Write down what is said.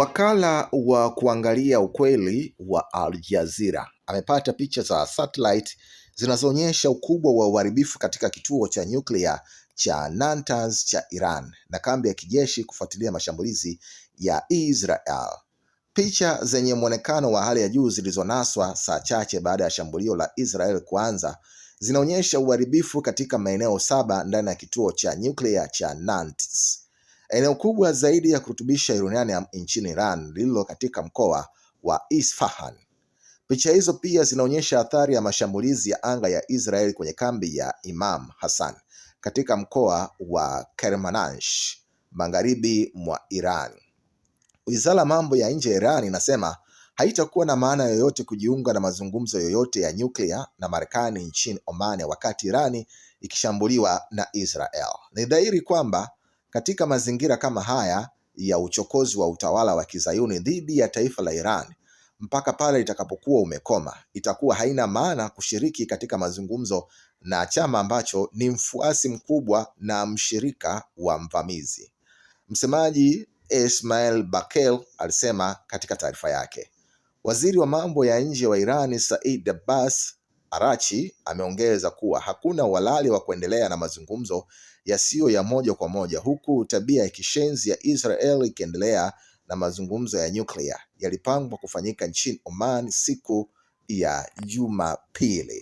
Wakala wa kuangalia ukweli wa Al Jazeera amepata picha za satellite zinazoonyesha ukubwa wa uharibifu katika kituo cha nyuklia cha Natanz cha Iran na kambi ya kijeshi kufuatilia mashambulizi ya Israel. Picha zenye muonekano wa hali ya juu zilizonaswa saa chache baada ya shambulio la Israel kuanza zinaonyesha uharibifu katika maeneo 7 ndani ya kituo cha nyuklia cha Natanz, eneo kubwa zaidi ya kurutubisha uranium nchini Iran lililo katika mkoa wa Isfahan. Picha hizo pia zinaonyesha athari ya mashambulizi ya anga ya Israel kwenye kambi ya Imam Hassan katika mkoa wa Kermanshah, magharibi mwa Iran. Wizara ya mambo ya nje ya Iran inasema haitakuwa na maana yoyote kujiunga na mazungumzo yoyote ya nyuklia na Marekani nchini Oman wakati Irani ikishambuliwa na Israel. Ni dhahiri kwamba katika mazingira kama haya ya uchokozi wa utawala wa Kizayuni dhidi ya taifa la Iran, mpaka pale itakapokuwa umekoma, itakuwa haina maana kushiriki katika mazungumzo na chama ambacho ni mfuasi mkubwa na mshirika wa mvamizi. Msemaji Ismail Bakel alisema katika taarifa yake. Waziri wa mambo ya nje wa Iran Said Abbas Araghchi ameongeza kuwa hakuna uhalali wa kuendelea na mazungumzo yasiyo ya moja kwa moja, huku tabia ya kishenzi ya Israel ikiendelea na mazungumzo ya nyuklia yalipangwa kufanyika nchini Oman siku ya Jumapili.